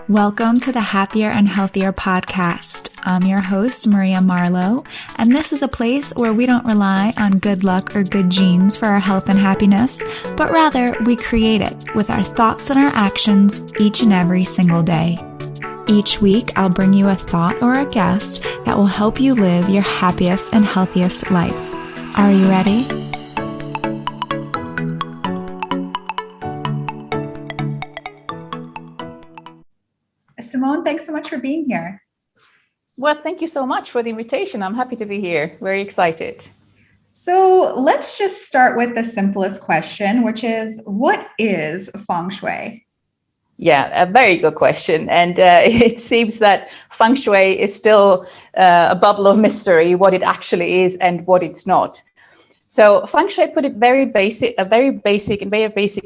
Welcome to the Happier and Healthier podcast. I'm your host, Maria Marlowe, and this is a place where we don't rely on good luck or good genes for our health and happiness, but rather we create it with our thoughts and our actions each and every single day. Each week, I'll bring you a thought or a guest that will help you live your happiest and healthiest life. Are you ready? Simone, thanks so much for being here. Well, thank you so much for the invitation. I'm happy to be here. Very excited. So let's just start with the simplest question, which is, what is Feng Shui? Yeah, a very good question. And it seems that Feng Shui is still a bubble of mystery, what it actually is and what it's not. So Feng Shui, put it very basic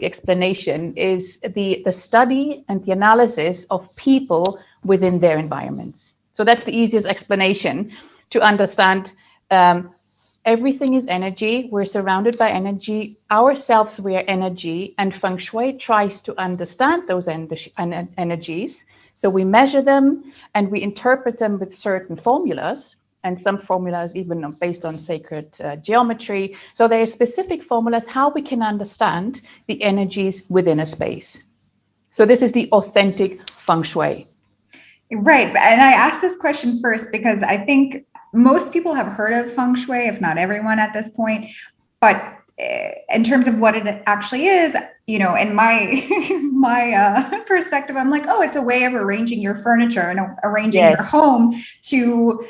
explanation is the study and the analysis of people within their environments. So that's the easiest explanation to understand. Everything is energy. We're surrounded by energy. Ourselves, we are energy. And Feng Shui tries to understand those energies. So we measure them and we interpret them with certain formulas. And some formulas even based on sacred geometry. So there are specific formulas how we can understand the energies within a space. So this is the authentic Feng Shui. Right. And I asked this question first because I think most people have heard of Feng Shui, if not everyone at this point. But in terms of what it actually is, you know, in my perspective, I'm like, oh, it's a way of arranging your furniture and arranging your home to,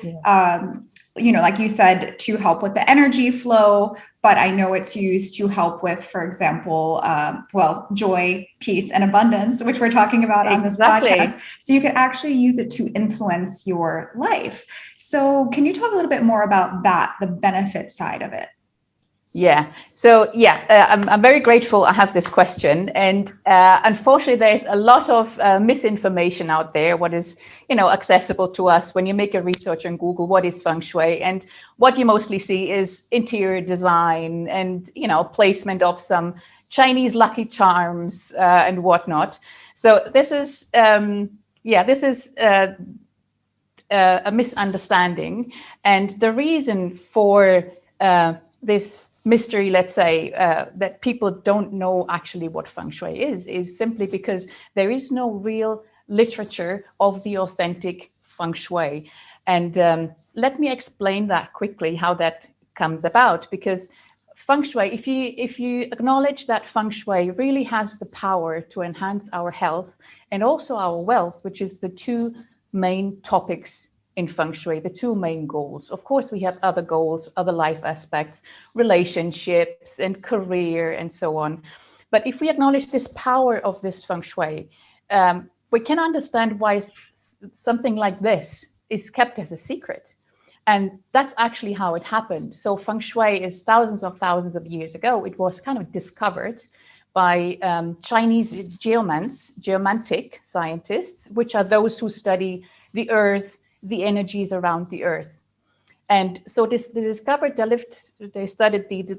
you know, like you said, to help with the energy flow. But I know it's used to help with, for example, joy, peace, and abundance, which we're talking about on this podcast. So you could actually use it to influence your life. So can you talk a little bit more about that, the benefit side of it? Yeah. So I'm very grateful I have this question. And unfortunately, there's a lot of misinformation out there. What is, accessible to us when you make a research on Google, what is Feng Shui? And what you mostly see is interior design and, placement of some Chinese lucky charms and whatnot. So this is, a misunderstanding. And the reason for this mystery, let's say, that people don't know actually what Feng Shui is simply because there is no real literature of the authentic Feng Shui. And let me explain that quickly, how that comes about, because Feng Shui, if you acknowledge that Feng Shui really has the power to enhance our health and also our wealth, which is the two main topics in Feng Shui, the two main goals. Of course, we have other goals, other life aspects, relationships and career and so on. But if we acknowledge this power of this Feng Shui, we can understand why something like this is kept as a secret. And that's actually how it happened. So Feng Shui is thousands of years ago. It was kind of discovered by Chinese geomantic scientists, which are those who study the earth, the energies around the earth. And so they studied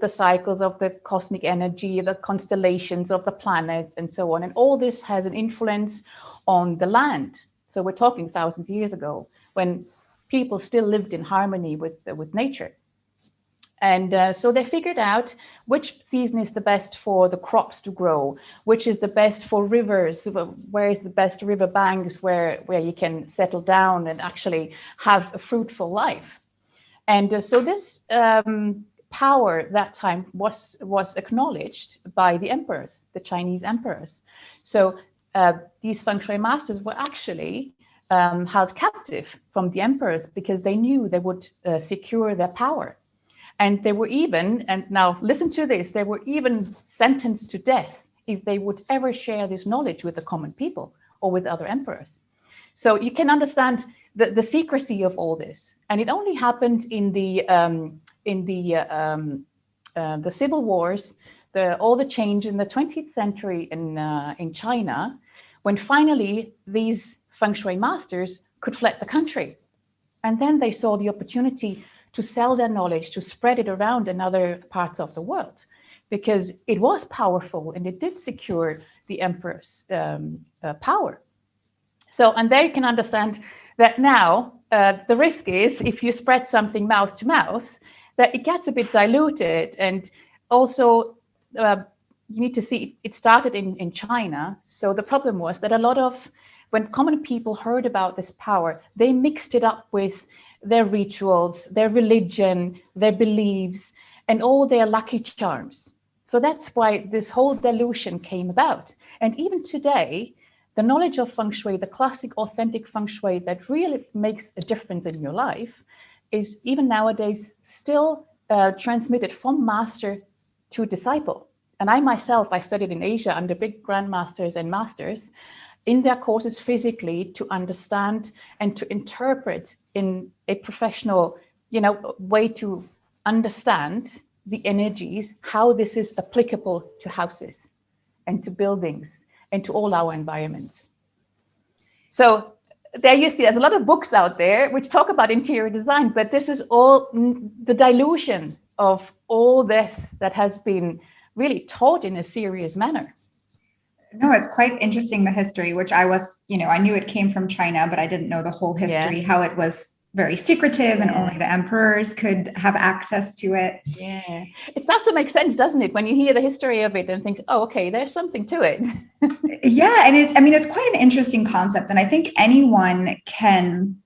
the cycles of the cosmic energy, the constellations of the planets and so on. And all this has an influence on the land. So we're talking thousands of years ago when people still lived in harmony with nature. And so they figured out which season is the best for the crops to grow, which is the best for rivers, where is the best river banks where you can settle down and actually have a fruitful life. And so this power that time was acknowledged by the emperors, the Chinese emperors. So these Feng Shui masters were actually held captive from the emperors because they knew they would secure their power. And they were even, and now listen to this, they were even sentenced to death if they would ever share this knowledge with the common people or with other emperors. So you can understand the secrecy of all this. And it only happened in the civil wars, all the change in the 20th century in China, when finally these Feng Shui masters could fled the country. And then they saw the opportunity to sell their knowledge, to spread it around in other parts of the world, because it was powerful and it did secure the emperor's power. So, and there you can understand that now the risk is if you spread something mouth to mouth, that it gets a bit diluted. And also, you need to see it started in China. So the problem was that a lot of, when common people heard about this power, they mixed it up with their rituals, their religion, their beliefs, and all their lucky charms. So that's why this whole delusion came about. And even today, the knowledge of Feng Shui, the classic, authentic Feng Shui that really makes a difference in your life, is even nowadays still transmitted from master to disciple. And I myself, I studied in Asia under big grandmasters and masters in their courses physically to understand and to interpret in a professional, way to understand the energies, how this is applicable to houses and to buildings and to all our environments. So there you see, there's a lot of books out there which talk about interior design, but this is all the dilution of all this that has been really taught in a serious manner. No, it's quite interesting, the history, which I was, I knew it came from China, but I didn't know the whole history, how it was very secretive and only the emperors could have access to it. Yeah. It starts to make sense, doesn't it? When you hear the history of it and think, oh, okay, there's something to it. Yeah. And it's quite an interesting concept. And I think anyone can,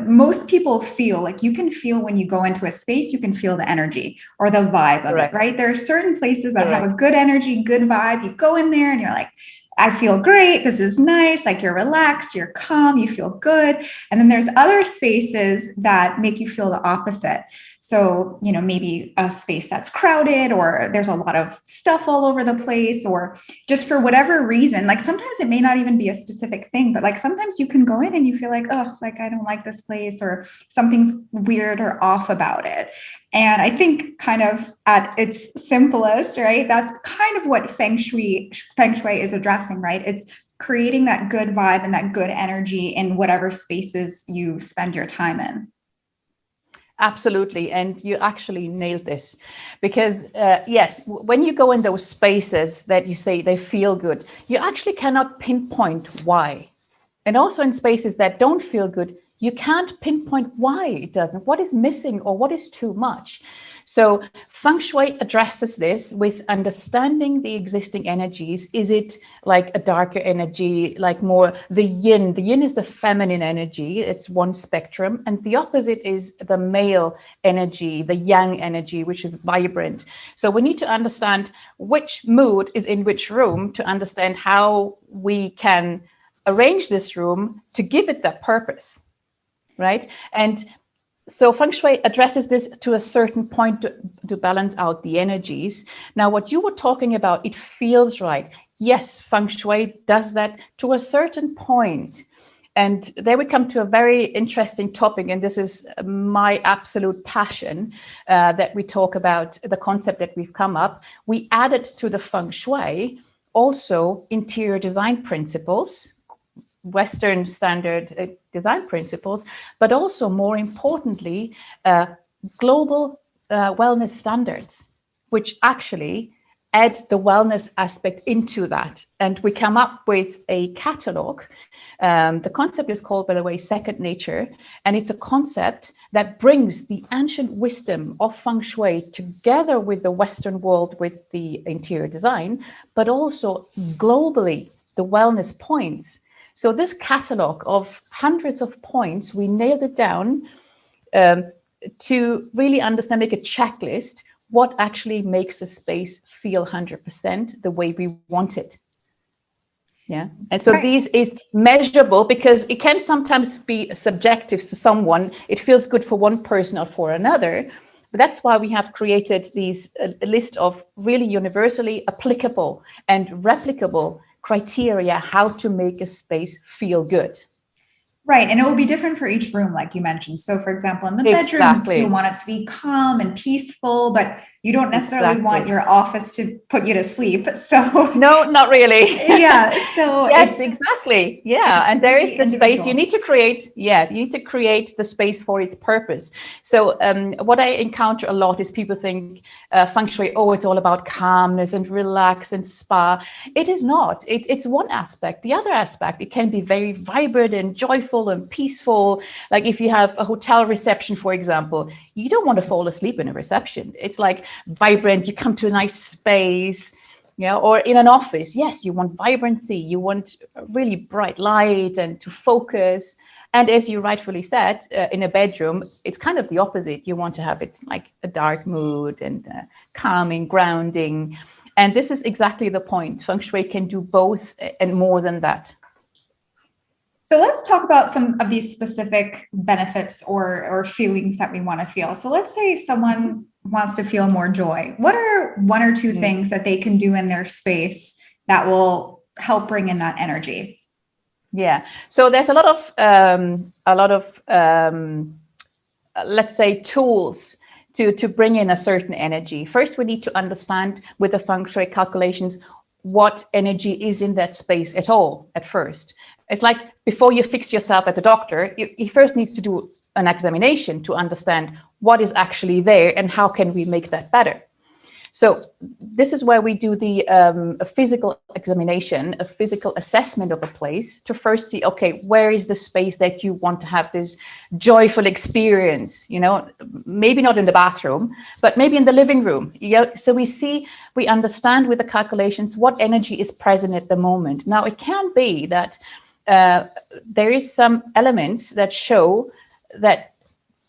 most people feel like you can feel when you go into a space, you can feel the energy or the vibe of it, right? There are certain places that have a good energy, good vibe. You go in there and you're like, I feel great. This is nice. Like you're relaxed, you're calm, you feel good. And then there's other spaces that make you feel the opposite. So, maybe a space that's crowded or there's a lot of stuff all over the place, or just for whatever reason, like sometimes it may not even be a specific thing, but like sometimes you can go in and you feel like, oh, like I don't like this place or something's weird or off about it. And I think kind of at its simplest, right, that's kind of what Feng Shui is addressing, right? It's creating that good vibe and that good energy in whatever spaces you spend your time in. Absolutely. And you actually nailed this because, yes, when you go in those spaces that you say they feel good, you actually cannot pinpoint why. And also in spaces that don't feel good, you can't pinpoint why it doesn't, what is missing or what is too much. So Feng Shui addresses this with understanding the existing energies. Is it like a darker energy, like more the yin? The yin is the feminine energy. It's one spectrum. And the opposite is the male energy, the yang energy, which is vibrant. So we need to understand which mood is in which room to understand how we can arrange this room to give it that purpose, right? And so Feng Shui addresses this to a certain point to balance out the energies. Now, what you were talking about, it feels right. Yes, Feng Shui does that to a certain point. And there we come to a very interesting topic, and this is my absolute passion, that we talk about the concept that we've come up. We added to the Feng Shui also interior design principles, Western standard design principles, but also more importantly, global wellness standards, which actually add the wellness aspect into that. And we come up with a catalog. The concept is called, by the way, Second Nature. And it's a concept that brings the ancient wisdom of Feng Shui together with the Western world, with the interior design, but also globally, the wellness points. So this catalog of hundreds of points, we nailed it down to really understand, make a checklist, what actually makes a space feel 100% the way we want it. Yeah. And so These is measurable because it can sometimes be subjective to someone. It feels good for one person or for another. But that's why we have created these a list of really universally applicable and replicable criteria how to make a space feel good. Right. And it will be different for each room, like you mentioned. So for example, in the bedroom, you want it to be calm and peaceful, but You don't necessarily want Exactly. your office to put you to sleep. So No, not really. yeah, so Yes, exactly. Yeah. it's And there is really the space you individual. need to create. Yeah, you need to create the space for its purpose. So what I encounter a lot is people think feng shui, oh, it's all about calmness and relax and spa. It is not. It's one aspect. The other aspect, it can be very vibrant and joyful and peaceful. Like if you have a hotel reception, for example, you don't want to fall asleep in a reception. It's like vibrant. You come to a nice space. Yeah, or in an office, yes, you want vibrancy, you want really bright light and to focus. And as you rightfully said, in a bedroom, it's kind of the opposite. You want to have it like a dark mood and calming, grounding. And this is exactly the point. Feng Shui can do both and more than that. So let's talk about some of these specific benefits or feelings that we want to feel. So let's say someone wants to feel more joy. What are one or two things that they can do in their space that will help bring in that energy? Yeah. So there's a lot of let's say tools to bring in a certain energy. First, we need to understand with the feng shui calculations what energy is in that space at all at first. It's like before you fix yourself at the doctor, you first need to do an examination to understand what is actually there and how can we make that better. So this is where we do the a physical examination, a physical assessment of a place to first see, okay, where is the space that you want to have this joyful experience? You know, maybe not in the bathroom, but maybe in the living room. Yeah. So we understand with the calculations what energy is present at the moment. Now, it can be that there is some elements that show that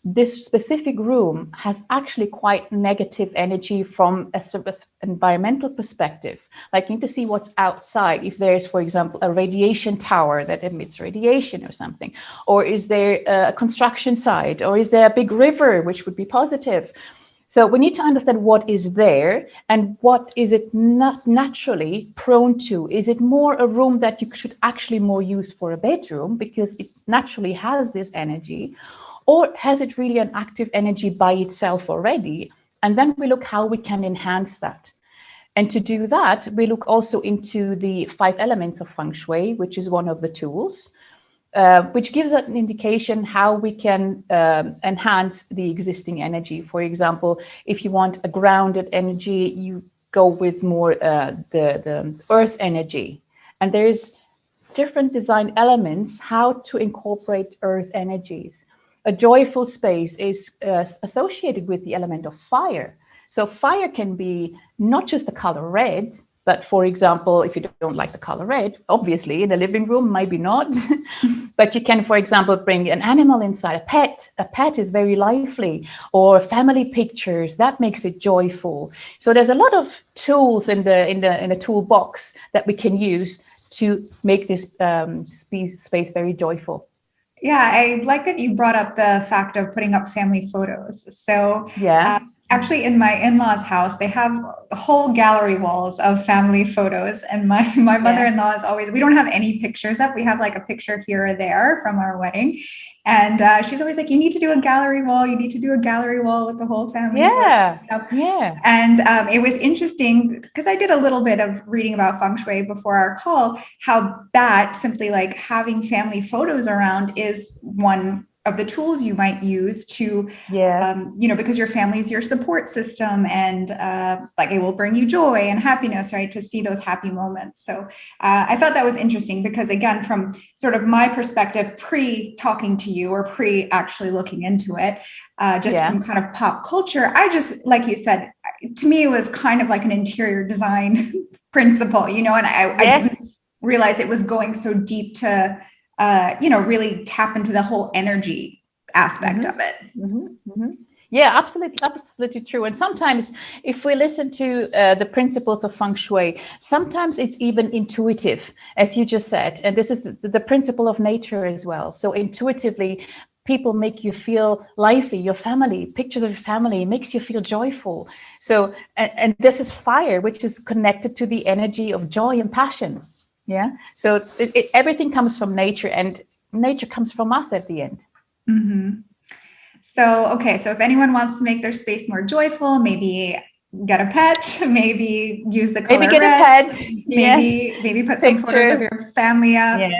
this specific room has actually quite negative energy from a sort of environmental perspective. Like you need to see what's outside. If there's, for example, a radiation tower that emits radiation or something, or is there a construction site, or is there a big river, which would be positive. So we need to understand what is there and what is it not naturally prone to. Is it more a room that you should actually more use for a bedroom because it naturally has this energy? Or has it really an active energy by itself already? And then we look how we can enhance that. And to do that, we look also into the 5 elements of Feng Shui, which is one of the tools, which gives us an indication how we can enhance the existing energy. For example, if you want a grounded energy, you go with more the earth energy. And there's different design elements how to incorporate earth energies. A joyful space is associated with the element of fire. So fire can be not just the color red, but for example, if you don't like the color red, obviously in the living room, maybe not, but you can, for example, bring an animal inside, a pet. A pet is very lively, or family pictures, that makes it joyful. So there's a lot of tools in the toolbox that we can use to make this space very joyful. Yeah, I like that you brought up the fact of putting up family photos. So, Yeah. actually, in my in-laws' house, they have whole gallery walls of family photos. And my mother-in-law is always, we don't have any pictures up. We have like a picture here or there from our wedding. And she's always like, you need to do a gallery wall. You need to do a gallery wall with the whole family. Yeah. Yeah. And it was interesting because I did a little bit of reading about Feng Shui before our call, how that simply like having family photos around is one of the tools you might use to, Yes. because your family is your support system and like it will bring you joy and happiness, right? To see those happy moments. So I thought that was interesting because again, from sort of my perspective, pre-talking to you or pre-actually looking into it, from kind of pop culture, I just, like you said, to me, it was kind of like an interior design principle, and I didn't realize it was going so deep to, really tap into the whole energy aspect of it. Yeah, absolutely true. And sometimes if we listen to the principles of Feng Shui, sometimes it's even intuitive, as you just said. And this is the principle of nature as well. So intuitively, people make you feel lively, your family, pictures of your family makes you feel joyful. So, and this is fire, which is connected to the energy of joy and passion. Yeah. So everything comes from nature and nature comes from us at the end. Mm-hmm. So if anyone wants to make their space more joyful, maybe get a pet, maybe use the color Maybe get red, a pet. Yes. maybe put some photos Picture. of your family up. Yeah.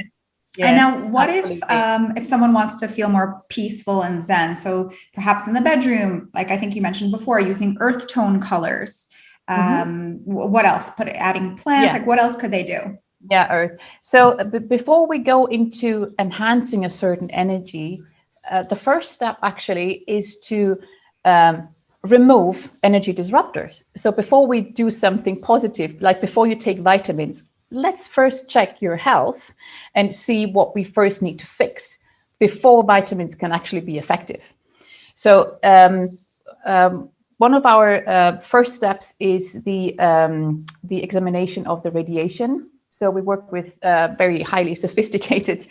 And Yes. now, what Absolutely. if someone wants to feel more peaceful and zen? So perhaps in the bedroom, like I think you mentioned before, using earth tone colors. What else? Adding plants. Yeah. Like what else could they do? Yeah, Earth. So before we go into enhancing a certain energy, the first step actually is to remove energy disruptors. So before we do something positive, like before you take vitamins, let's first check your health and see what we first need to fix before vitamins can actually be effective. So one of our first steps is the examination of the radiation. So we work with very highly sophisticated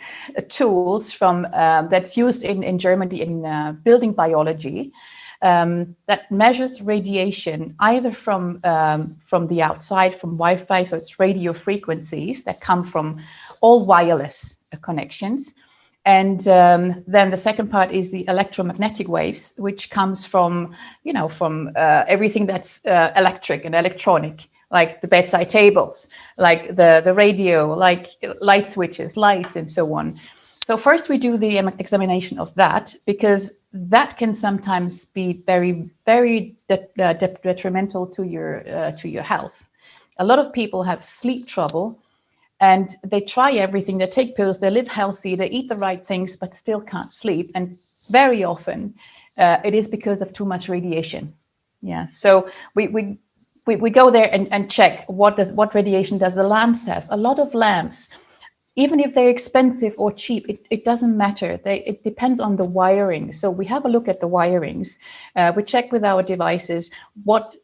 tools from that's used in Germany in building biology that measures radiation either from the outside, from Wi-Fi, so it's radio frequencies that come from all wireless connections. And then the second part is the electromagnetic waves, which comes from, from everything that's electric and electronic, like the bedside tables, like the radio, like light switches, lights, and so on. So first we do the examination of that, because that can sometimes be very, very detrimental to your health. A lot of people have sleep trouble. And they try everything, they take pills, they live healthy, they eat the right things, but still can't sleep. And very often it is because of too much radiation. Yeah. So we go there and check what radiation does the lamps have. A lot of lamps, even if they're expensive or cheap, it doesn't matter. It depends on the wiring. So we have a look at the wirings. We check with our devices what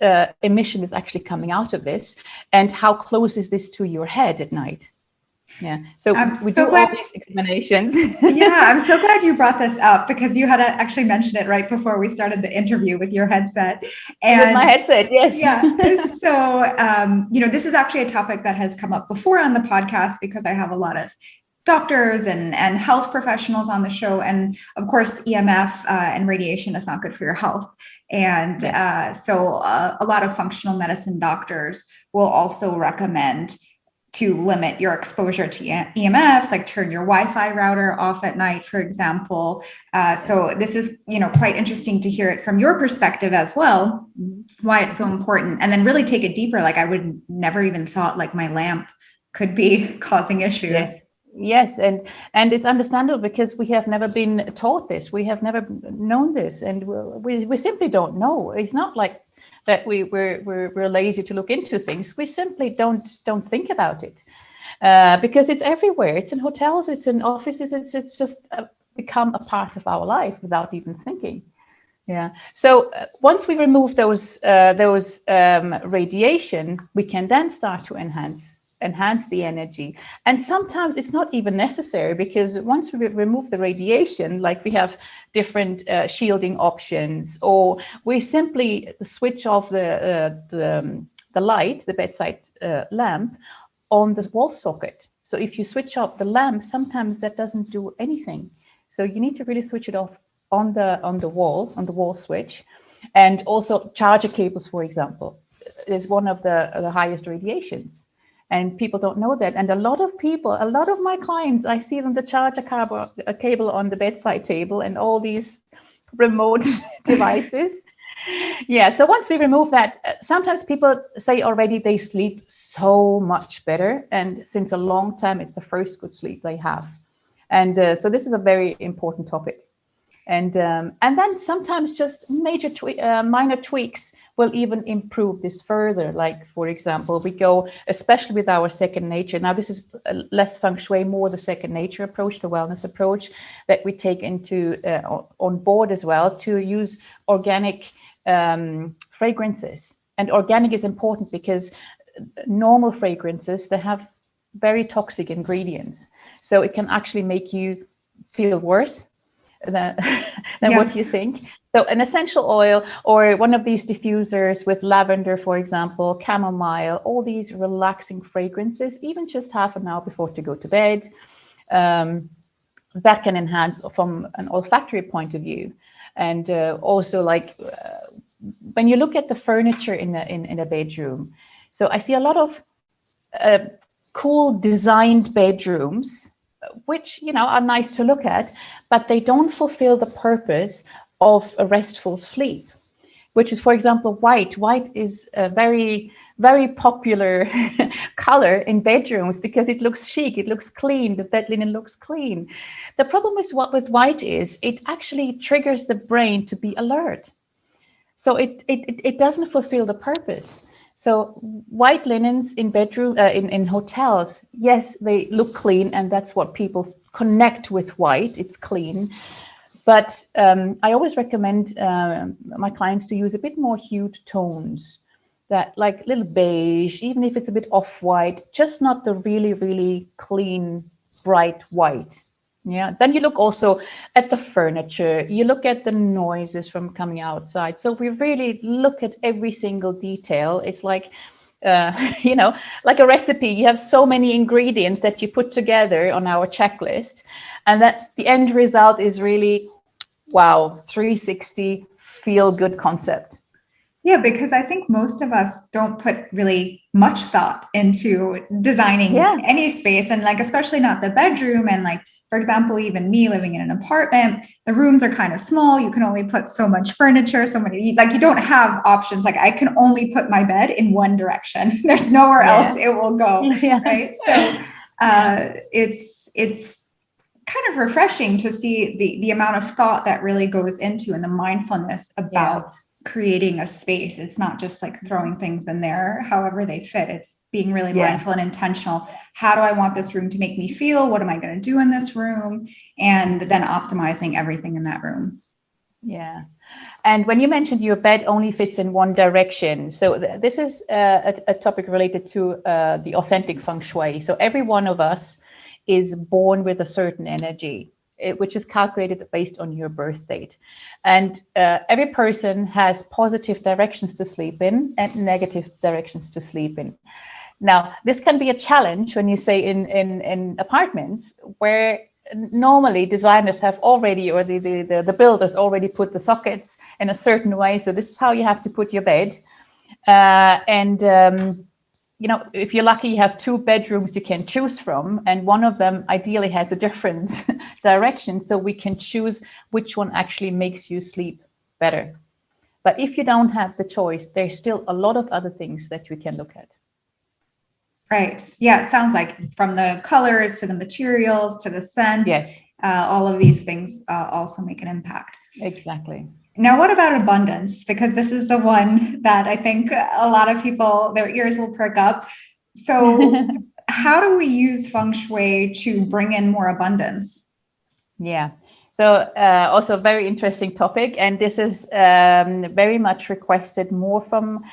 emission is actually coming out of this and how close is this to your head at night. Yeah. So we do all these examinations. Yeah, I'm so glad you brought this up, because you had actually mentioned it right before we started the interview with your headset. And with my headset, yes. Yeah. So, this is actually a topic that has come up before on the podcast, because I have a lot of doctors and health professionals on the show. And of course, EMF and radiation is not good for your health. And so a lot of functional medicine doctors will also recommend to limit your exposure to EMFs, like turn your Wi-Fi router off at night, for example. So this is, quite interesting to hear it from your perspective as well, why it's so important. And then really take it deeper. Like I would never even thought like my lamp could be causing issues. Yes, and it's understandable, because we have never been taught this. We have never known this, and we simply don't know. It's not like that we're lazy to look into things. We simply don't think about it because it's everywhere. It's in hotels, it's in offices. It's just become a part of our life without even thinking. Yeah. So once we remove those radiation, we can then start to enhance the energy. And sometimes it's not even necessary, because once we remove the radiation, like we have different shielding options, or we simply switch off the light, the bedside lamp, on the wall socket. So if you switch off the lamp, sometimes that doesn't do anything. So you need to really switch it off on the wall switch. And also charger cables, for example, is one of the highest radiations. And people don't know that. And a lot of my clients, I see them, the charger cable on the bedside table and all these remote devices. Yeah. So once we remove that, sometimes people say already they sleep so much better. And since a long time, it's the first good sleep they have. And so this is a very important topic. And then sometimes just minor tweaks will even improve this further. Like, for example, we go, especially with our second nature. Now, this is less feng shui, more the second nature approach, the wellness approach that we take into on board as well, to use organic fragrances. And organic is important because normal fragrances, they have very toxic ingredients. So it can actually make you feel worse than what you think. So an essential oil, or one of these diffusers with lavender, for example, chamomile, all these relaxing fragrances, even just half an hour before to go to bed, that can enhance from an olfactory point of view. And also, like when you look at the furniture in a bedroom, so I see a lot of cool designed bedrooms, which, you know, are nice to look at, but they don't fulfill the purpose of a restful sleep, which is, for example, white. White is a very, very popular color in bedrooms because it looks chic, it looks clean, the bed linen looks clean. The problem with white is it actually triggers the brain to be alert. So it doesn't fulfill the purpose. So white linens in bedroom, in hotels, yes, they look clean, and that's what people connect with white. It's clean. But I always recommend my clients to use a bit more hued tones, that like little beige, even if it's a bit off-white, just not the really, really clean, bright white. Yeah. Then you look also at the furniture, you look at the noises from coming outside. So we really look at every single detail. It's like, you know, like a recipe. You have so many ingredients that you put together on our checklist, and that the end result is really, wow, 360 feel good concept. Yeah, because I think most of us don't put really much thought into designing any space, and like, especially not the bedroom. And like, for example, even me living in an apartment, the rooms are kind of small. You can only put so much furniture, so many, like you don't have options. Like I can only put my bed in one direction. There's nowhere else it will go. Right. So it's kind of refreshing to see the amount of thought that really goes into, and the mindfulness about creating a space. It's not just like throwing things in there however they fit. It's being really mindful and intentional. How do I want this room to make me feel? What am I going to do in this room? And then optimizing everything in that room. Yeah. And when you mentioned your bed only fits in one direction, so this is a topic related to the authentic Feng Shui. So every one of us is born with a certain energy, which is calculated based on your birth date. And every person has positive directions to sleep in and negative directions to sleep in. Now, this can be a challenge when you say in apartments where normally designers have already, or the builders already put the sockets in a certain way. So this is how you have to put your bed. You know, if you're lucky, you have two bedrooms you can choose from, and one of them ideally has a different direction, so we can choose which one actually makes you sleep better. But if you don't have the choice, there's still a lot of other things that we can look at. Right. Yeah, it sounds like from the colors to the materials to the scent, all of these things also make an impact. Exactly. Now, what about abundance? Because this is the one that I think a lot of people, their ears will perk up. So how do we use Feng Shui to bring in more abundance? Yeah. So also a very interesting topic. And this is very much requested more from,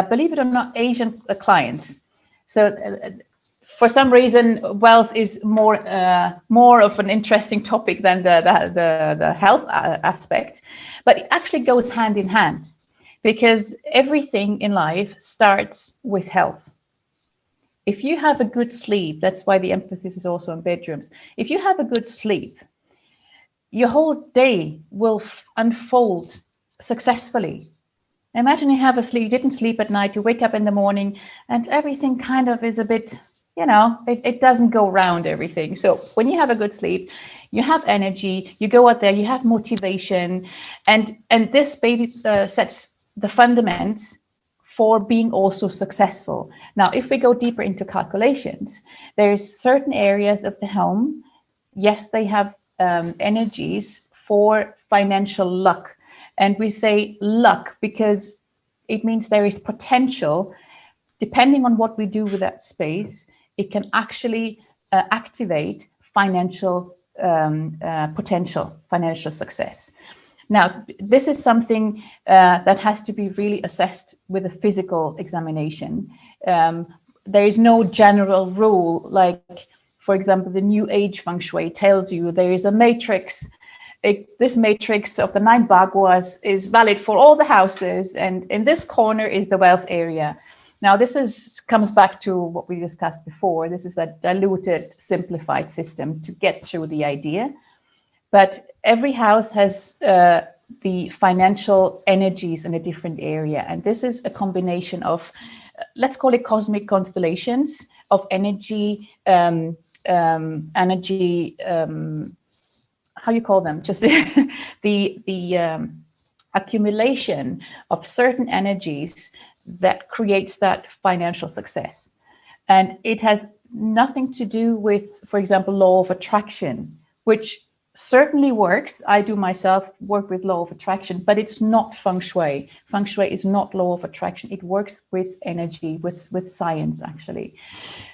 believe it or not, Asian clients. So for some reason, wealth is more of an interesting topic than the health aspect, but it actually goes hand in hand, because everything in life starts with health. If you have a good sleep, that's why the emphasis is also on bedrooms. If you have a good sleep, your whole day will unfold successfully. Imagine you have a sleep, you didn't sleep at night, you wake up in the morning, and everything kind of is a bit, you know, it doesn't go round everything. So when you have a good sleep, you have energy, you go out there, you have motivation, and this baby sets the fundamentals for being also successful. Now, if we go deeper into calculations, there's certain areas of the home, yes, they have energies for financial luck. And we say luck because it means there is potential. Depending on what we do with that space, it can actually activate financial potential, financial success. Now, this is something that has to be really assessed with a physical examination. There is no general rule, like, for example, the New Age Feng Shui tells you there is a matrix. This matrix of the 9 baguas is valid for all the houses, and in this corner is the wealth area. Now, this comes back to what we discussed before. This is a diluted, simplified system to get through the idea. But every house has the financial energies in a different area. And this is a combination of, let's call it cosmic constellations of energy, how you call them? Just the accumulation of certain energies that creates that financial success. And it has nothing to do with, for example, law of attraction, which certainly works. I do myself work with law of attraction, but it's not Feng Shui. Feng Shui is not law of attraction. It works with energy, with science, actually.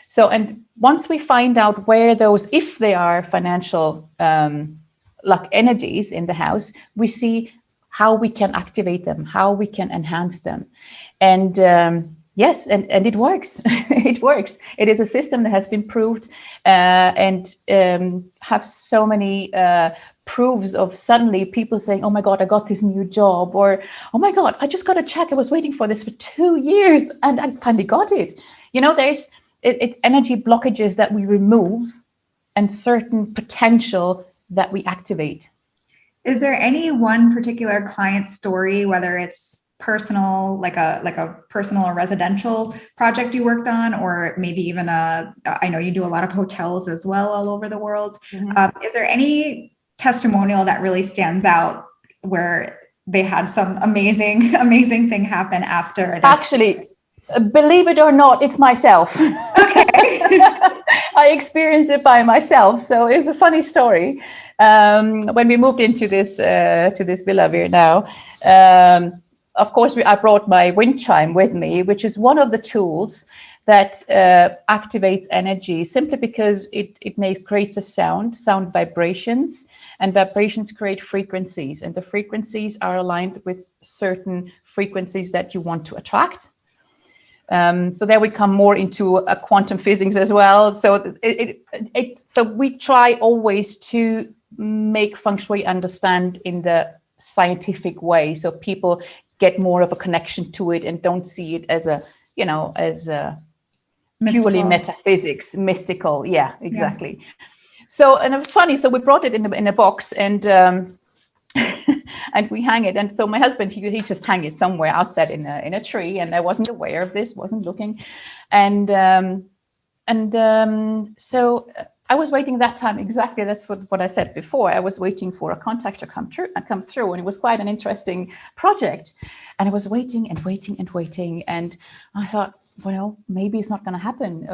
So, and once we find out where those, if they are financial like energies in the house, we see how we can activate them, how we can enhance them. And yes, and it works. It works. It is a system that has been proved and have so many proofs of suddenly people saying, oh my God, I got this new job, or oh my God, I just got a check. I was waiting for this for 2 years and I finally got it. You know, it's energy blockages that we remove and certain potential that we activate. Is there any one particular client story, whether it's personal, like a personal or residential project you worked on, or maybe even I know you do a lot of hotels as well all over the world. Mm-hmm. Is there any testimonial that really stands out where they had some amazing thing happen after? Actually, believe it or not, it's myself. Okay. I experienced it by myself. So it's a funny story. When we moved into this villa we're now, of course, I brought my wind chime with me, which is one of the tools that activates energy simply because it creates a sound vibrations, and vibrations create frequencies, and the frequencies are aligned with certain frequencies that you want to attract. So there we come more into quantum physics as well. So so we try always to make Feng Shui understand in the scientific way, so people get more of a connection to it and don't see it as a purely metaphysics, mystical. Yeah, exactly. Yeah. So, and it was funny. So we brought it in a box and and we hang it. And so my husband, he just hang it somewhere outside in a tree, and I wasn't aware of this, wasn't looking, and so I was waiting that time exactly. That's what I said before. I was waiting for a contact to come through, and it was quite an interesting project. And I was waiting and waiting and waiting, and I thought, well, maybe it's not going to happen.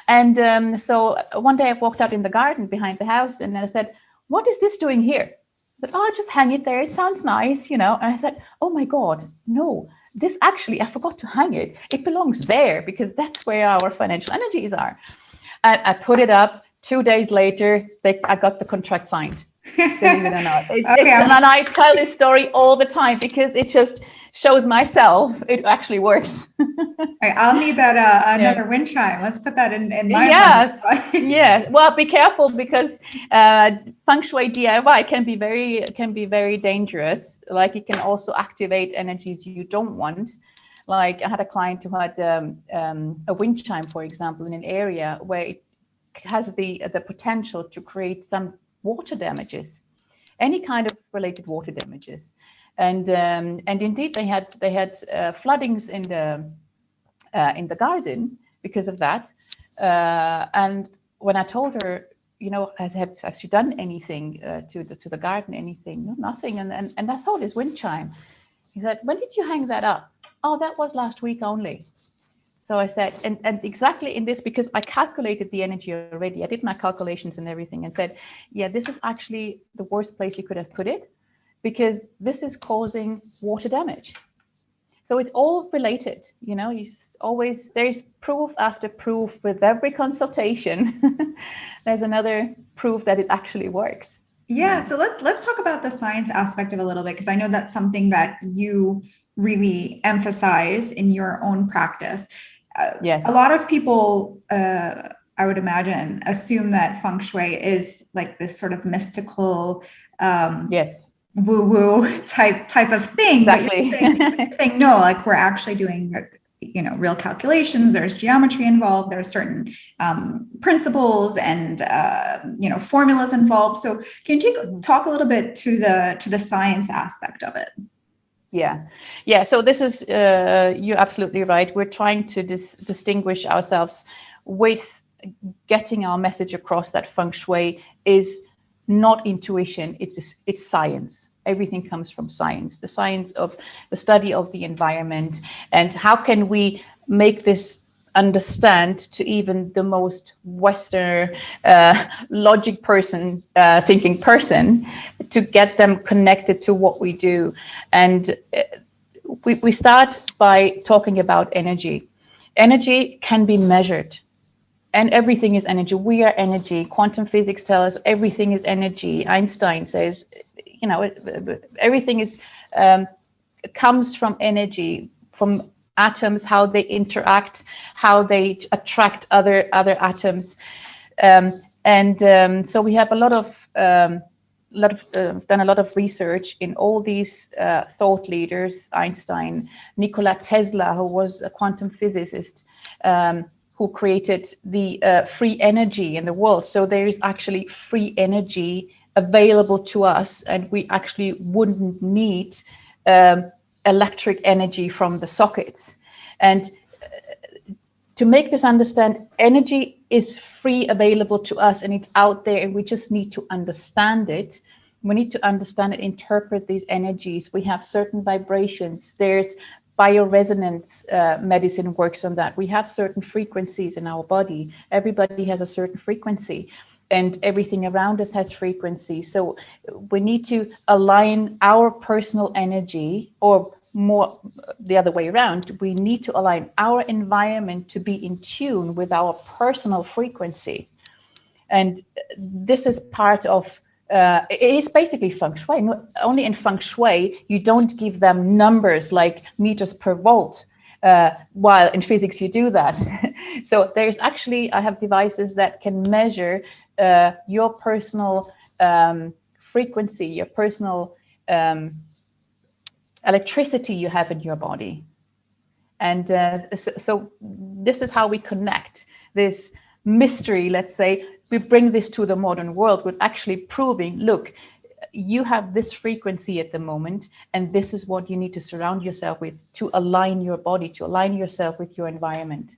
And so one day I walked out in the garden behind the house, and then I said, "What is this doing here?" I said, "Oh, just hang it there. It sounds nice, you know." And I said, "Oh my God, no! This actually, I forgot to hang it. It belongs there because that's where our financial energies are." And I put it up. 2 days later, I got the contract signed. Believe it or not. And I tell this story all the time because it just shows myself it actually works. I'll need that another wind chime. Let's put that in my yes. Yeah. Well, be careful because Feng Shui DIY can be very dangerous. Like it can also activate energies you don't want. Like I had a client who had a wind chime, for example, in an area where it has the potential to create some water damages, any kind of related water damages, and indeed they had floodings in the garden because of that. And when I told her, you know, has she done anything to the garden? Anything? No, nothing. And I saw this wind chime. He said, "When did you hang that up?" "Oh, that was last week only." So I said, and exactly in this, because I calculated the energy already, I did my calculations and everything and said, yeah, this is actually the worst place you could have put it because this is causing water damage. So it's all related, you know, there's proof after proof with every consultation. There's another proof that it actually works. Yeah. So let's talk about the science aspect of it a little bit, because I know that's something that you really emphasize in your own practice. Yes. A lot of people, I would imagine, assume that Feng Shui is like this sort of mystical, yes, woo-woo type of thing. Exactly. But you're saying no, like we're actually doing, real calculations, there's geometry involved, there's certain principles and formulas involved. So can you talk a little bit to the science aspect of it? Yeah. So this is, you're absolutely right. We're trying to distinguish ourselves with getting our message across that Feng Shui is not intuition, it's science. Everything comes from science, the science of the study of the environment. And how can we make this understand to even the most Western logic person, thinking person, to get them connected to what we do. And we start by talking about energy. Energy can be measured. And everything is energy. We are energy. Quantum physics tells us everything is energy. Einstein says, everything is comes from energy, from atoms, how they interact, how they attract other atoms, so we have done a lot of research in all these thought leaders: Einstein, Nikola Tesla, who was a quantum physicist, who created the free energy in the world. So there is actually free energy available to us, and we actually wouldn't need electric energy from the sockets. And to make this understand, energy is free, available to us, and it's out there, and we just need to understand it. We need to understand and interpret these energies. We have certain vibrations. There's bioresonance medicine works on that. We have certain frequencies in our body. Everybody has a certain frequency, and everything around us has frequency. So we need to align our personal energy, or more the other way around. We need to align our environment to be in tune with our personal frequency. And this is part of it's basically Feng Shui. Only in Feng Shui, you don't give them numbers like meters per volt, while in physics you do that. So there's actually, I have devices that can measure your personal frequency, your personal electricity you have in your body. And so this is how we connect this mystery, let's say. We bring this to the modern world with actually proving, look, you have this frequency at the moment, and this is what you need to surround yourself with to align your body, to align yourself with your environment.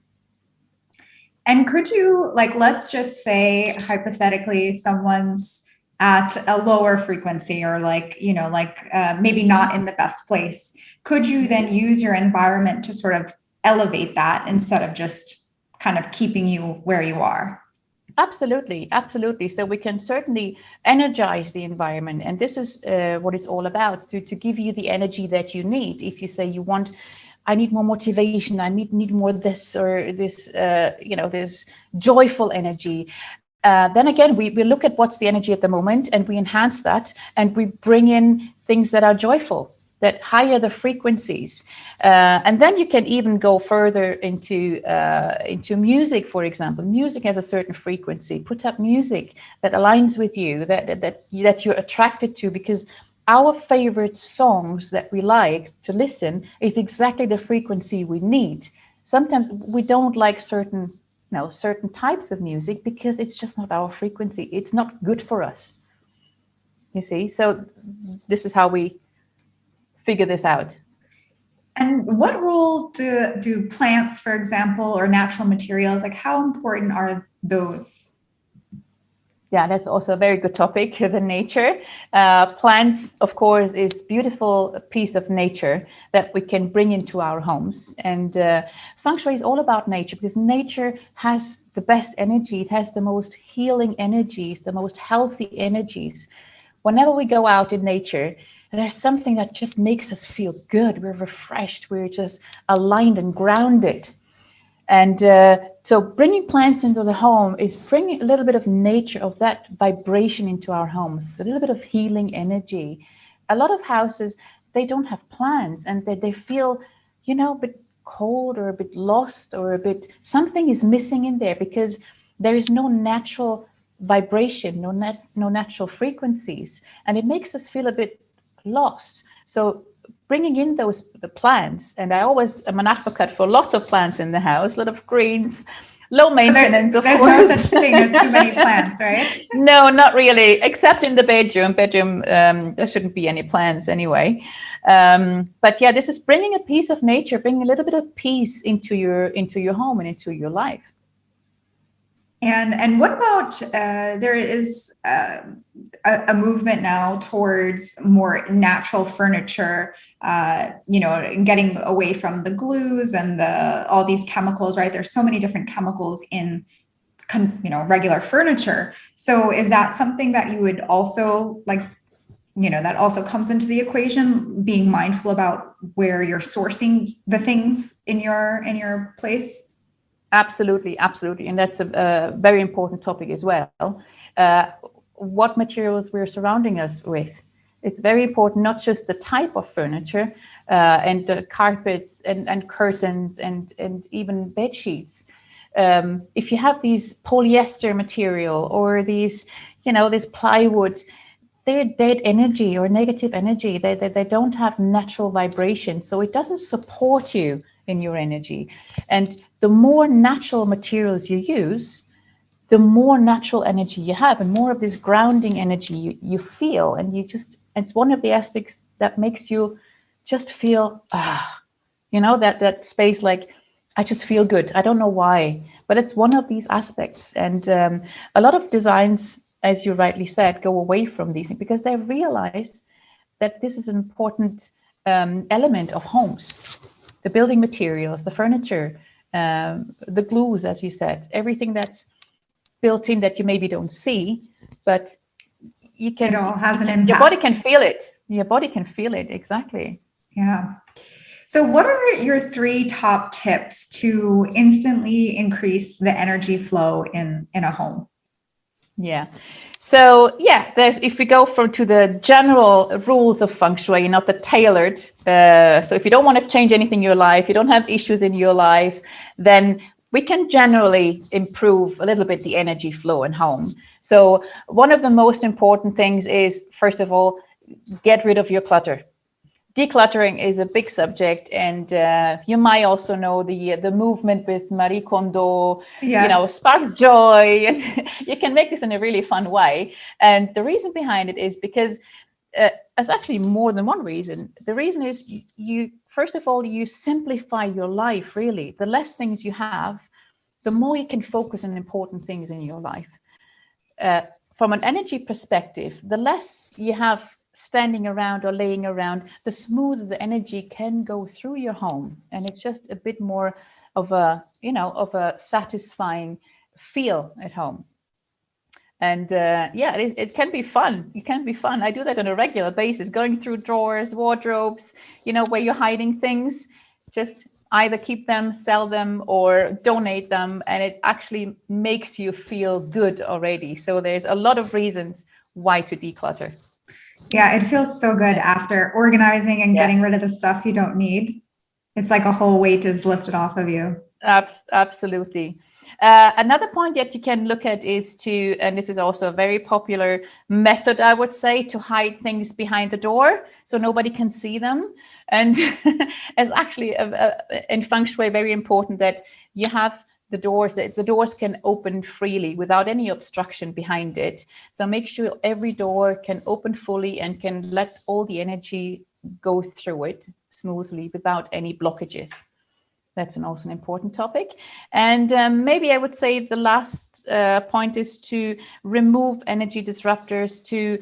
And could you, let's just say hypothetically, someone's at a lower frequency, or maybe not in the best place. Could you then use your environment to sort of elevate that instead of just kind of keeping you where you are? Absolutely. So we can certainly energize the environment. And this is what it's all about, to give you the energy that you need. If you say I need more motivation, I need more this or this, this joyful energy. Then again, we look at what's the energy at the moment, and we enhance that, and we bring in things that are joyful, that higher the frequencies. And then you can even go further into music, for example. Music has a certain frequency. Put up music that aligns with you, that you're attracted to, because our favorite songs that we like to listen is exactly the frequency we need. Sometimes we don't like certain types of music because it's just not our frequency. It's not good for us. You see? So this is how we figure this out. And what role do plants, for example, or natural materials, how important are those? Yeah, that's also a very good topic, the nature. Plants, of course, is beautiful piece of nature that we can bring into our homes. And Feng Shui is all about nature, because nature has the best energy. It has the most healing energies, the most healthy energies. Whenever we go out in nature, there's something that just makes us feel good. We're refreshed. We're just aligned and grounded. And so bringing plants into the home is bringing a little bit of nature, of that vibration into our homes, a little bit of healing energy. A lot of houses, they don't have plants, and they feel, a bit cold or a bit lost, or something is missing in there, because there is no natural vibration, no natural frequencies, and it makes us feel a bit lost. So bringing in the plants. And I always am an advocate for lots of plants in the house, a lot of greens, low maintenance, of course. There's no such thing as too many plants, right? No, not really, except in the bedroom. There shouldn't be any plants anyway. But yeah, this is bringing a piece of nature, bringing a little bit of peace into your home and into your life. And what about there is a movement now towards more natural furniture, getting away from the glues and all these chemicals, right? There's so many different chemicals in regular furniture. So is that something that you would also that also comes into the equation, being mindful about where you're sourcing the things in your place? Absolutely. And that's a very important topic as well. What materials we're surrounding us with. It's very important, not just the type of furniture and the carpets and curtains and even bed sheets. If you have these polyester material or these, this plywood, they're dead energy or negative energy. They don't have natural vibration. So it doesn't support you in your energy. And the more natural materials you use, the more natural energy you have and more of this grounding energy you feel. And it's one of the aspects that makes you just feel, that space, like, I just feel good. I don't know why, but it's one of these aspects. And a lot of designs, as you rightly said, go away from these things because they realize that this is an important element of homes. The building materials, the furniture, the glues, as you said, everything that's built in that you maybe don't see, but you can. It all has an impact. Your body can feel it. Your body can feel it, exactly. Yeah. So what are your 3 top tips to instantly increase the energy flow in a home? Yeah. So if we go to the general rules of Feng Shui, not the tailored. So if you don't want to change anything in your life, you don't have issues in your life, then we can generally improve a little bit the energy flow in home. So one of the most important things is, first of all, get rid of your clutter. Decluttering is a big subject, and you might also know the movement with Marie Kondo, yes. Spark Joy, and you can make this in a really fun way. And the reason behind it is because there's actually more than one reason. The reason is first of all, you simplify your life, really. The less things you have, the more you can focus on important things in your life. From an energy perspective, the less you have standing around or laying around, the smoother the energy can go through your home, and it's just a bit more of a satisfying feel at home. And it can be fun. It can be fun. I do that on a regular basis, going through drawers, wardrobes, where you're hiding things. Just either keep them, sell them, or donate them, and it actually makes you feel good already. So there's a lot of reasons why to declutter. Yeah, it feels so good after organizing and getting rid of the stuff you don't need. It's like a whole weight is lifted off of you. Absolutely. Another point that you can look at is and this is also a very popular method, I would say, to hide things behind the door so nobody can see them. And it's actually in Feng Shui very important that you have the doors can open freely without any obstruction behind it. So make sure every door can open fully and can let all the energy go through it smoothly without any blockages. That's also an important topic. And maybe I would say the last point is to remove energy disruptors, to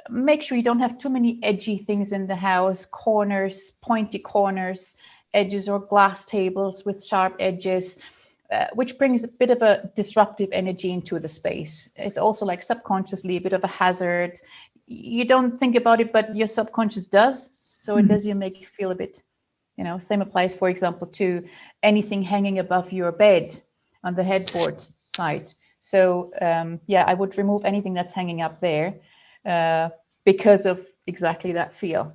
make sure you don't have too many edgy things in the house, corners, pointy corners, edges, or glass tables with sharp edges, which brings a bit of a disruptive energy into the space. It's also like subconsciously a bit of a hazard. You don't think about it, but your subconscious does. So it does make you feel a bit, same applies, for example, to anything hanging above your bed on the headboard side. So I would remove anything that's hanging up there because of exactly that feel.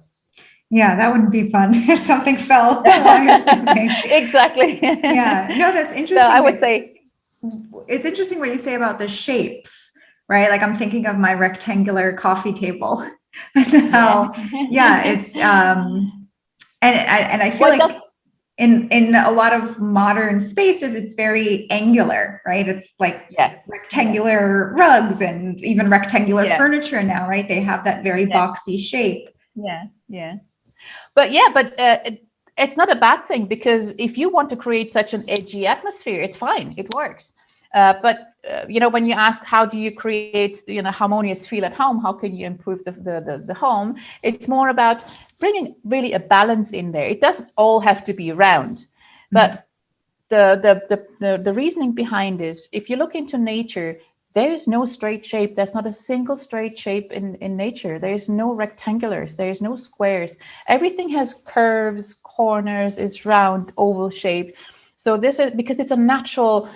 Yeah, that wouldn't be fun if something fell while you're sleeping. Exactly. Yeah, no, that's interesting. So I would say it's interesting what you say about the shapes, right? Like I'm thinking of my rectangular coffee table and how, it's And I feel like in a lot of modern spaces, it's very angular, right? It's like rectangular rugs and even rectangular furniture now, right? They have that very boxy shape. But it's not a bad thing, because if you want to create such an edgy atmosphere, it's fine, it works. But when you ask how do you create harmonious feel at home, how can you improve the home, it's more about bringing really a balance in there. It doesn't all have to be round, but the reasoning behind is, if you look into nature, there is no straight shape. There's not a single straight shape in nature. There's no rectangulars. There's no squares. Everything has curves, corners, is round, oval shape. So this is because it's a natural,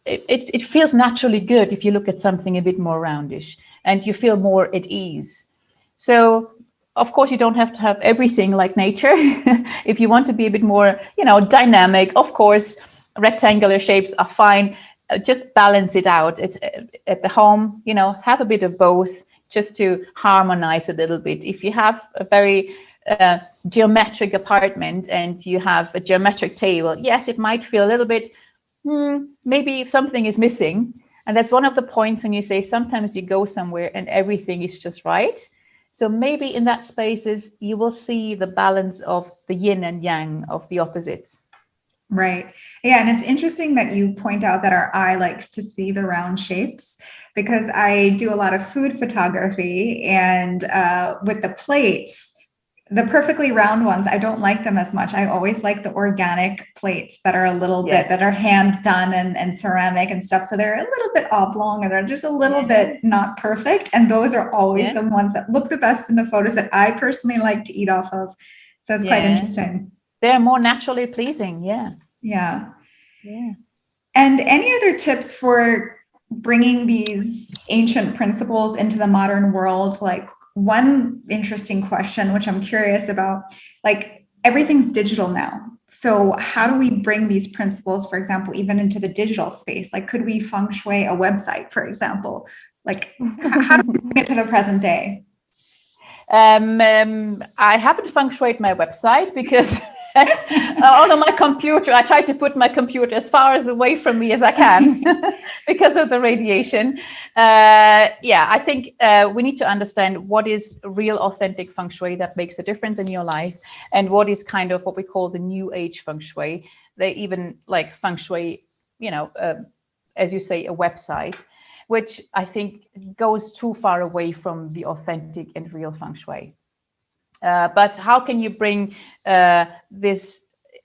it feels naturally good if you look at something a bit more roundish and you feel more at ease. So of course, you don't have to have everything like nature. If you want to be a bit more, dynamic, of course, rectangular shapes are fine. Just balance it out. It's at the home, have a bit of both, just to harmonize a little bit. If you have a very geometric apartment and you have a geometric table, yes, it might feel a little bit, maybe something is missing. And that's one of the points when you say sometimes you go somewhere and everything is just right. So maybe in that spaces, you will see the balance of the yin and yang of the opposites. Right. Yeah. And it's interesting that you point out that our eye likes to see the round shapes, because I do a lot of food photography, and with the plates, the perfectly round ones, I don't like them as much. I always like the organic plates that are a little bit, that are hand done and ceramic and stuff. So they're a little bit oblong and they're just a little bit not perfect. And those are always the ones that look the best in the photos that I personally like to eat off of. So it's quite interesting. They're more naturally pleasing. Yeah. And any other tips for bringing these ancient principles into the modern world? Like, one interesting question, which I'm curious about, like, everything's digital now. So how do we bring these principles, for example, even into the digital space? Like, could we feng shui a website, for example? Like, how do we bring it to the present day? I haven't feng shuied my website because on my computer, I try to put my computer as far away from me as I can because of the radiation. I think we need to understand what is real, authentic feng shui that makes a difference in your life, and what is kind of what we call the new age feng shui. They even like feng shui, as you say, a website, which I think goes too far away from the authentic and real feng shui. But how can you bring this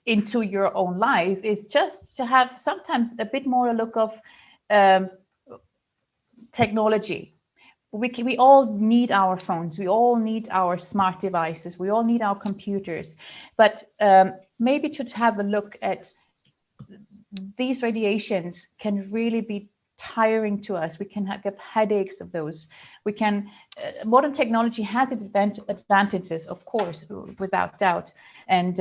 into your own life is just to have sometimes a bit more a look of technology. We all need our phones. We all need our smart devices. We all need our computers. But maybe to have a look at these radiations can really be tiring to us. We can get headaches of those. We can, modern technology has its advantages, of course, without doubt. And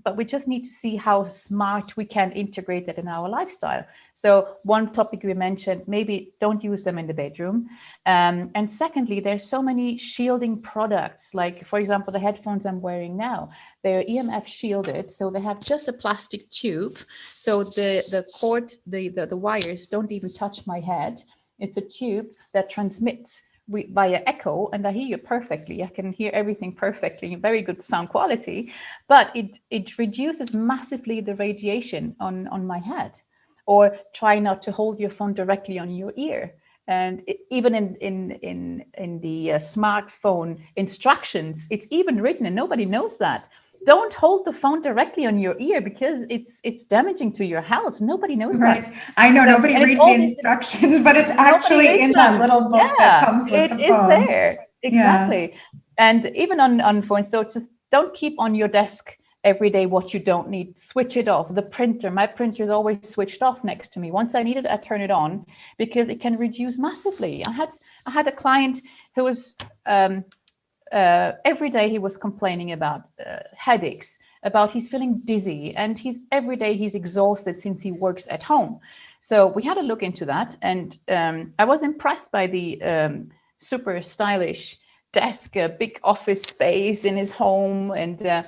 but we just need to see how smart we can integrate that in our lifestyle. So one topic we mentioned, maybe don't use them in the bedroom. And secondly, there's so many shielding products, like, for example, the headphones I'm wearing now, they're EMF shielded. So they have just a plastic tube. So the cord, the wires don't even touch my head. It's a tube that transmits via echo, and I hear you perfectly. I can hear everything perfectly, very good sound quality, but it reduces massively the radiation on my head. Or try not to hold your phone directly on your ear. And even in the smartphone instructions, it's even written, and nobody knows that. Don't hold the phone directly on your ear because it's damaging to your health. Nobody knows that. I know, so, nobody reads the instructions, but it's actually in that little book that comes with the phone. It is there, exactly. Yeah. And even on phones, so just don't keep on your desk every day what you don't need. Switch it off. The printer, my printer is always switched off next to me. Once I need it, I turn it on because it can reduce massively. I had a client who was every day he was complaining about headaches, about he's feeling dizzy, and every day he's exhausted since he works at home. So we had a look into that, and I was impressed by the super stylish desk, a big office space in his home, and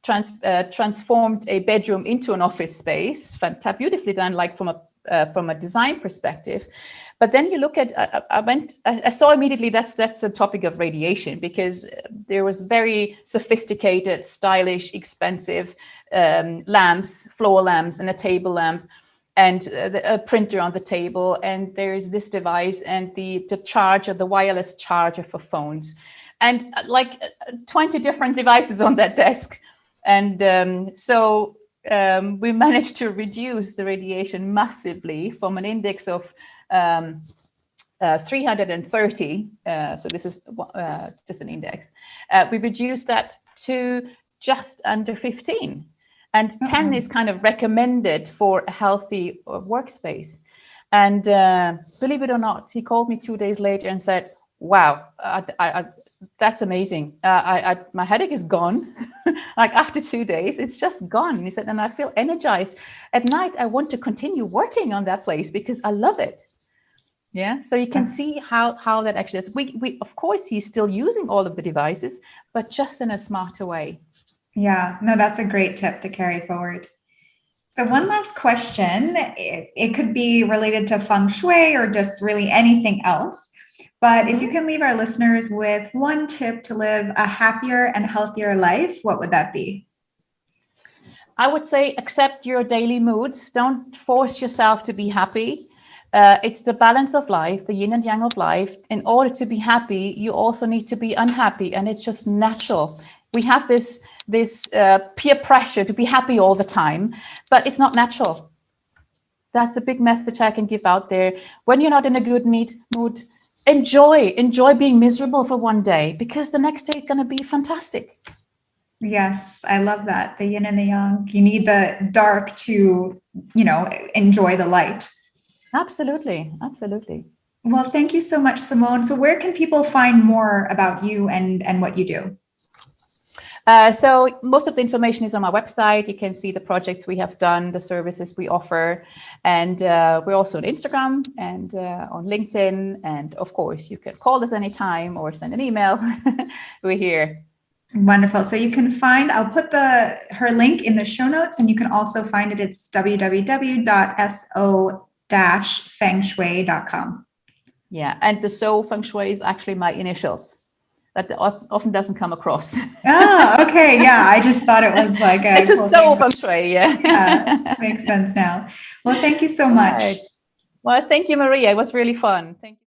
transformed a bedroom into an office space, beautifully done, like from a design perspective. But then you look at, I saw immediately that's the topic of radiation, because there was very sophisticated, stylish, expensive lamps, floor lamps, and a table lamp, and a printer on the table, and there is this device and the charger, the wireless charger for phones, and like 20 different devices on that desk. And so we managed to reduce the radiation massively from an index of 330. So this is just an index. We reduced that to just under 15. And 10 is kind of recommended for a healthy workspace. And believe it or not, he called me 2 days later and said, wow, that's amazing. My headache is gone. Like after 2 days, it's just gone. He said, and I feel energized. At night, I want to continue working on that place because I love it. Yeah, so you can see how that actually is. We of course, he's still using all of the devices, but just in a smarter way. Yeah, no, that's a great tip to carry forward. So one last question. It could be related to Feng Shui or just really anything else. But if you can leave our listeners with one tip to live a happier and healthier life, what would that be? I would say accept your daily moods. Don't force yourself to be happy. It's the balance of life, the yin and yang of life. In order to be happy, you also need to be unhappy, and it's just natural. We have this peer pressure to be happy all the time, but it's not natural. That's a big message I can give out there. When you're not in a good mood, enjoy being miserable for one day, because the next day is going to be fantastic. Yes, I love that. The yin and the yang. You need the dark to, enjoy the light. Absolutely. Absolutely. Well, thank you so much, Simone. So where can people find more about you and what you do? So most of the information is on my website. You can see the projects we have done, the services we offer, and we're also on Instagram and on LinkedIn. And of course, you can call us anytime or send an email. We're here. Wonderful. So you can find, I'll put her link in the show notes, and you can also find it. It's www.so-fengshui.com. Yeah, and the So Feng Shui is actually my initials. That often doesn't come across. Oh, okay. Yeah, I just thought it was like a it's just So Feng Shui, yeah, makes sense now. Well, thank you so much. Right. Well, thank you, Maria. It was really fun. Thank you.